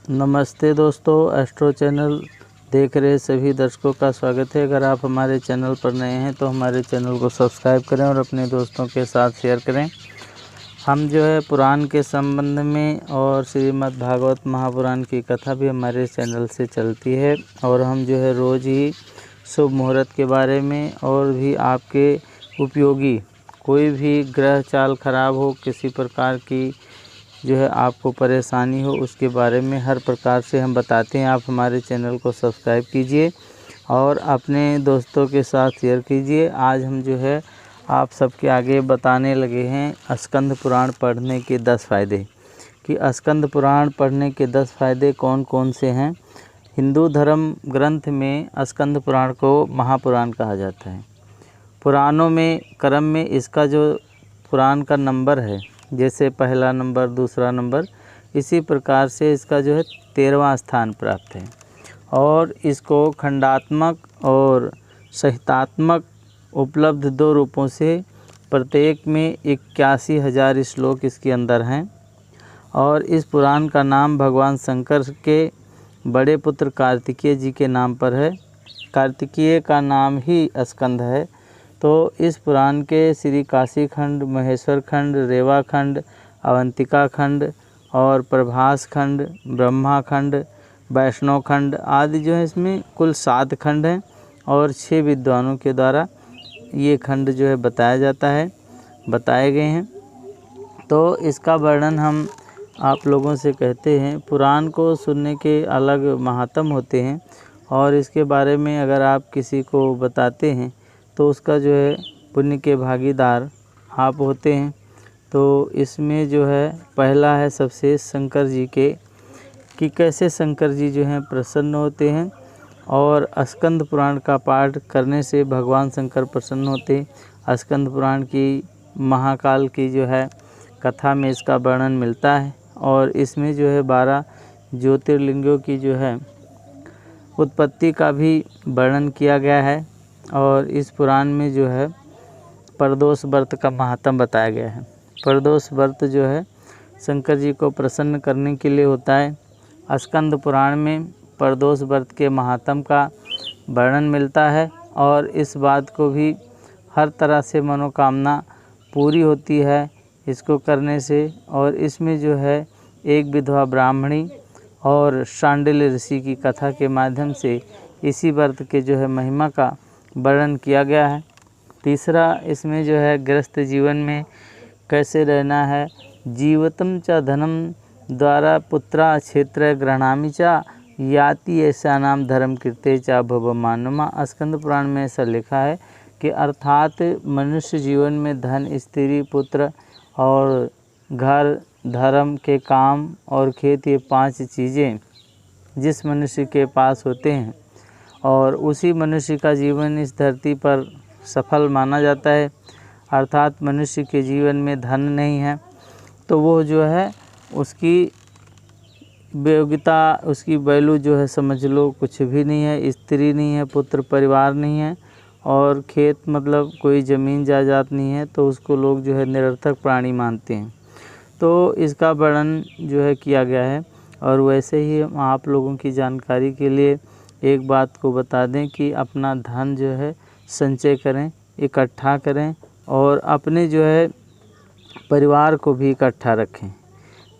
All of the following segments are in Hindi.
नमस्ते दोस्तों, एस्ट्रो चैनल देख रहे सभी दर्शकों का स्वागत है। अगर आप हमारे चैनल पर नए हैं तो हमारे चैनल को सब्सक्राइब करें और अपने दोस्तों के साथ शेयर करें। हम जो है पुराण के संबंध में और श्रीमद् भागवत महापुराण की कथा भी हमारे चैनल से चलती है और हम जो है रोज़ ही शुभ मुहूर्त के बारे में और भी आपके उपयोगी कोई भी ग्रह चाल खराब हो, किसी प्रकार की जो है आपको परेशानी हो, उसके बारे में हर प्रकार से हम बताते हैं। आप हमारे चैनल को सब्सक्राइब कीजिए और अपने दोस्तों के साथ शेयर कीजिए। आज हम जो है आप सबके आगे बताने लगे हैं स्कंद पुराण पढ़ने के 10 फ़ायदे कि स्कंद पुराण पढ़ने के 10 फ़ायदे कौन कौन से हैं। हिंदू धर्म ग्रंथ में स्कंद पुराण को महापुराण कहा जाता है। पुराणों में क्रम में इसका जो पुराण का नंबर है, जैसे पहला नंबर, दूसरा नंबर, इसी प्रकार से इसका जो है 13वां स्थान प्राप्त है और इसको खंडात्मक और संहितात्मक उपलब्ध 2 रूपों से प्रत्येक में 81,000 श्लोक इसके अंदर हैं। और इस पुराण का नाम भगवान शंकर के बड़े पुत्र कार्तिकेय जी के नाम पर है। कार्तिकेय का नाम ही स्कंद है। तो इस पुराण के श्री काशी खंड, महेश्वर खंड, रेवा खंड, अवंतिका खंड और प्रभास खंड, ब्रह्मा खंड, वैष्णव खंड आदि जो है इसमें कुल 7 खंड हैं और 6 विद्वानों के द्वारा ये खंड जो है बताए गए हैं। तो इसका वर्णन हम आप लोगों से कहते हैं। पुराण को सुनने के अलग महात्म होते हैं और इसके बारे में अगर आप किसी को बताते हैं तो उसका जो है पुण्य के भागीदार आप होते हैं। तो इसमें जो है पहला है सबसे शंकर जी के कि कैसे शंकर जी जो हैं प्रसन्न होते हैं और स्कंद पुराण का पाठ करने से भगवान शंकर प्रसन्न होते हैं। स्कंद पुराण की महाकाल की जो है कथा में इसका वर्णन मिलता है और इसमें जो है 12 ज्योतिर्लिंगों की जो है उत्पत्ति का भी वर्णन किया गया है। और इस पुराण में जो है प्रदोष व्रत का महात्म बताया गया है। प्रदोष व्रत जो है शंकर जी को प्रसन्न करने के लिए होता है। स्कंद पुराण में प्रदोष व्रत के महात्म का वर्णन मिलता है और इस बात को भी हर तरह से मनोकामना पूरी होती है इसको करने से। और इसमें जो है एक विधवा ब्राह्मणी और शांडिल्य ऋषि की कथा के माध्यम से इसी व्रत के जो है महिमा का वर्णन किया गया है। तीसरा इसमें जो है गृहस्थ जीवन में कैसे रहना है। जीवतम च धनम द्वारा पुत्रा क्षेत्र ग्रहणामि च याति ऐसा नाम धर्म कीर्ते च भव मानमा। स्कंद पुराण में ऐसा लिखा है कि अर्थात मनुष्य जीवन में धन, स्त्री, पुत्र और घर, धर्म के काम और खेत, ये 5 चीज़ें जिस मनुष्य के पास होते हैं और उसी मनुष्य का जीवन इस धरती पर सफल माना जाता है। अर्थात मनुष्य के जीवन में धन नहीं है तो वो जो है उसकी योग्यता, उसकी वैल्यू जो है समझ लो कुछ भी नहीं है। स्त्री नहीं है, पुत्र परिवार नहीं है और खेत मतलब कोई ज़मीन जायदाद नहीं है तो उसको लोग जो है निरर्थक प्राणी मानते हैं। तो इसका वर्णन जो है किया गया है। और वैसे ही हम आप लोगों की जानकारी के लिए एक बात को बता दें कि अपना धन जो है संचय करें, इकट्ठा करें और अपने जो है परिवार को भी इकट्ठा रखें।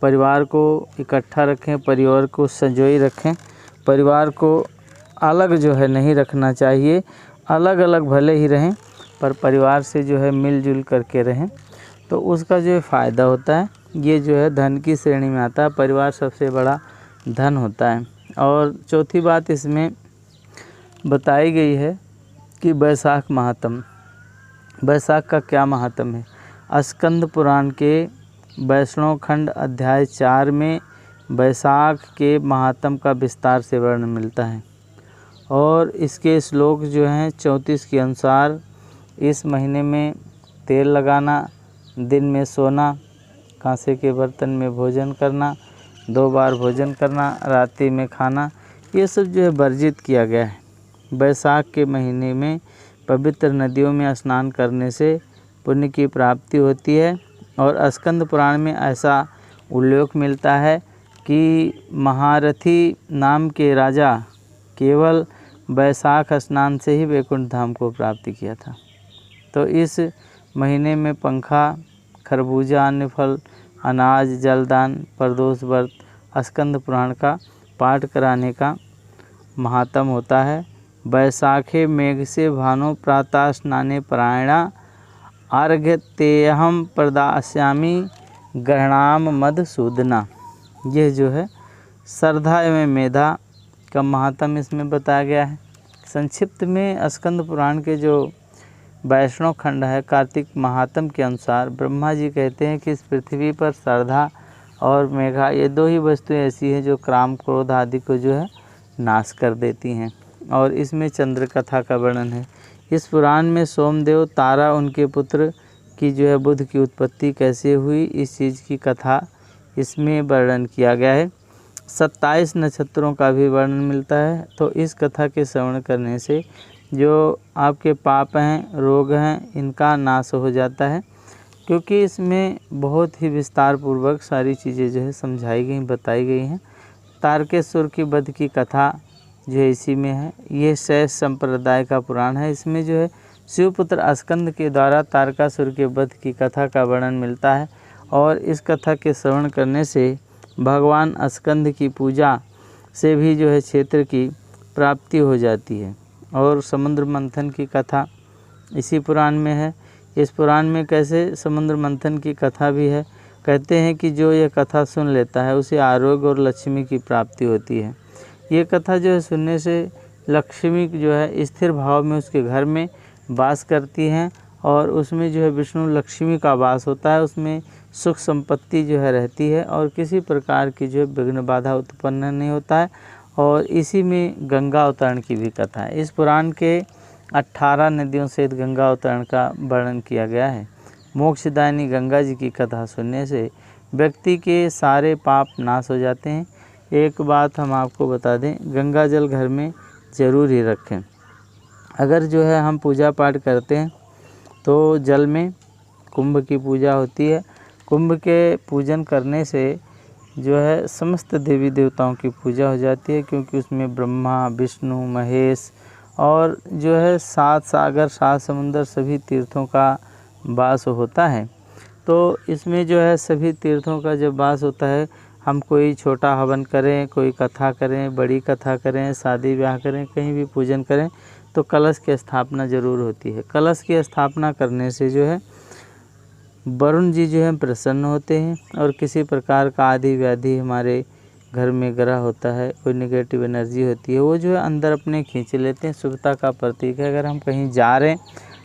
परिवार को इकट्ठा रखें, परिवार को संजोए रखें। परिवार को अलग जो है नहीं रखना चाहिए। अलग अलग भले ही रहें पर परिवार से जो है मिलजुल करके रहें तो उसका जो फ़ायदा होता है ये जो है धन की श्रेणी में आता है। परिवार सबसे बड़ा धन होता है। और चौथी बात इसमें बताई गई है कि वैशाख महात्म। वैशाख का क्या महात्म है। स्कंद पुराण के वैष्णव खंड अध्याय 4 में वैशाख के महात्म का विस्तार से वर्णन मिलता है और इसके श्लोक जो हैं 34 के अनुसार इस महीने में तेल लगाना, दिन में सोना, कांसे के बर्तन में भोजन करना, 2 बार भोजन करना, रात्रि में खाना, ये सब जो है वर्जित किया गया है। वैशाख के महीने में पवित्र नदियों में स्नान करने से पुण्य की प्राप्ति होती है। और स्कंद पुराण में ऐसा उल्लेख मिलता है कि महारथी नाम के राजा केवल वैशाख स्नान से ही वैकुंठ धाम को प्राप्त किया था। तो इस महीने में पंखा, खरबूजा, अन्य फल, अनाज, जलदान, प्रदोष व्रत, स्कंद पुराण का पाठ कराने का महात्म होता है। वैशाखे मेघ से भानु प्रातः स्नाने परायणा अर्घ्य तेहम प्रदास्यामि ग्रहणाम मधुसूदना। यह जो है श्रद्धा एवं मेधा का महात्म इसमें बताया गया है। संक्षिप्त में स्कंद पुराण के जो वैष्णव खंड है कार्तिक महात्म के अनुसार ब्रह्मा जी कहते हैं कि इस पृथ्वी पर श्रद्धा और मेघा ये दो ही वस्तुएं ऐसी हैं जो काम, क्रोध आदि को जो है नाश कर देती हैं। और इसमें चंद्र कथा का वर्णन है। इस पुराण में सोमदेव, तारा, उनके पुत्र की जो है बुध की उत्पत्ति कैसे हुई, इस चीज़ की कथा इसमें वर्णन किया गया है। 27 नक्षत्रों का भी वर्णन मिलता है। तो इस कथा के श्रवण करने से जो आपके पाप हैं, रोग हैं, इनका नाश हो जाता है, क्योंकि इसमें बहुत ही विस्तार पूर्वक सारी चीज़ें जो है समझाई गई, बताई गई हैं। तारकेश्वर की वध की कथा जो है इसी में है। ये शैव संप्रदाय का पुराण है। इसमें जो है शिवपुत्र स्कंद के द्वारा तारकासुर के वध की कथा का वर्णन मिलता है। और इस कथा के श्रवण करने से भगवान स्कंद की पूजा से भी जो है क्षेत्र की प्राप्ति हो जाती है। और समुद्र मंथन की कथा इसी पुराण में है। इस पुराण में कैसे समुद्र मंथन की कथा भी है। कहते हैं कि जो ये कथा सुन लेता है उसे आरोग्य और लक्ष्मी की प्राप्ति होती है। ये कथा जो है सुनने से लक्ष्मी जो है स्थिर भाव में उसके घर में वास करती हैं और उसमें जो है विष्णु लक्ष्मी का वास होता है। उसमें सुख संपत्ति जो है रहती है और किसी प्रकार की जो है विघ्न बाधा उत्पन्न नहीं होता है। और इसी में गंगा अवतरण की भी कथा है। इस पुराण के 18 नदियों सहित गंगा अवतरण का वर्णन किया गया है। मोक्षदायिनी गंगा जी की कथा सुनने से व्यक्ति के सारे पाप नाश हो जाते हैं। एक बात हम आपको बता दें, गंगा जल घर में ज़रूर ही रखें। अगर जो है हम पूजा पाठ करते हैं तो जल में कुंभ की पूजा होती है। कुंभ के पूजन करने से जो है समस्त देवी देवताओं की पूजा हो जाती है, क्योंकि उसमें ब्रह्मा, विष्णु, महेश और जो है 7 सागर, 7 समुंदर सभी तीर्थों का वास होता है। तो इसमें जो है सभी तीर्थों का जब वास होता है, हम कोई छोटा हवन करें, कोई कथा करें, बड़ी कथा करें, शादी ब्याह करें, कहीं भी पूजन करें तो कलश की स्थापना ज़रूर होती है। कलश की स्थापना करने से जो है वरुण जी जो है प्रसन्न होते हैं और किसी प्रकार का आदि व्याधि हमारे घर में ग्रह होता है, कोई नेगेटिव एनर्जी होती है, वो जो है अंदर अपने खींच लेते हैं। शुभता का प्रतीक है। अगर हम कहीं जा रहे हैं,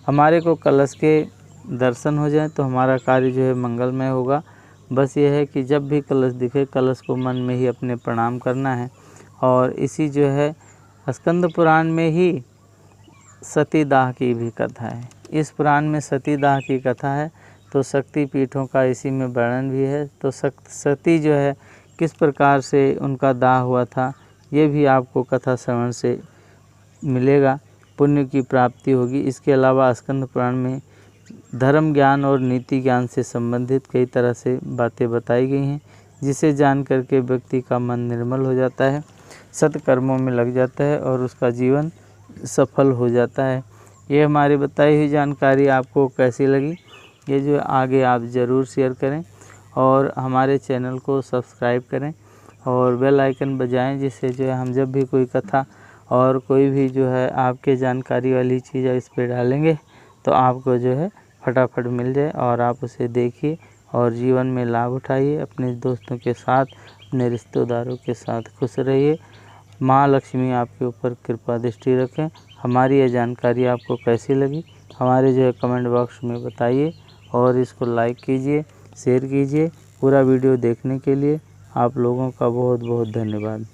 हमारे को कलश के दर्शन हो जाए तो हमारा कार्य जो है मंगलमय होगा। बस ये है कि जब भी कलश दिखे, कलश को मन में ही अपने प्रणाम करना है। और इसी जो है स्कंद पुराण में ही सतीदाह की भी कथा है। इस पुराण में सतीदाह की कथा है। तो शक्ति पीठों का इसी में वर्णन भी है। तो सती जो है किस प्रकार से उनका दाह हुआ था, ये भी आपको कथा श्रवण से मिलेगा, पुण्य की प्राप्ति होगी। इसके अलावा स्कंद पुराण में धर्म ज्ञान और नीति ज्ञान से संबंधित कई तरह से बातें बताई गई हैं, जिसे जान करके व्यक्ति का मन निर्मल हो जाता है, सत्कर्मों में लग जाता है और उसका जीवन सफल हो जाता है। ये हमारी बताई हुई जानकारी आपको कैसी लगी, ये जो आगे आप ज़रूर शेयर करें और हमारे चैनल को सब्सक्राइब करें और बेल आइकन बजाएं, जिससे जो है हम जब भी कोई कथा और कोई भी जो है आपके जानकारी वाली चीज़ इस पर डालेंगे तो आपको जो है फटाफट मिल जाए और आप उसे देखिए और जीवन में लाभ उठाइए। अपने दोस्तों के साथ, अपने रिश्तेदारों के साथ खुश रहिए। माँ लक्ष्मी आपके ऊपर कृपा दृष्टि रखें। हमारी यह जानकारी आपको कैसी लगी, हमारे जो है कमेंट बॉक्स में बताइए और इसको लाइक कीजिए, शेयर कीजिए। पूरा वीडियो देखने के लिए आप लोगों का बहुत बहुत धन्यवाद।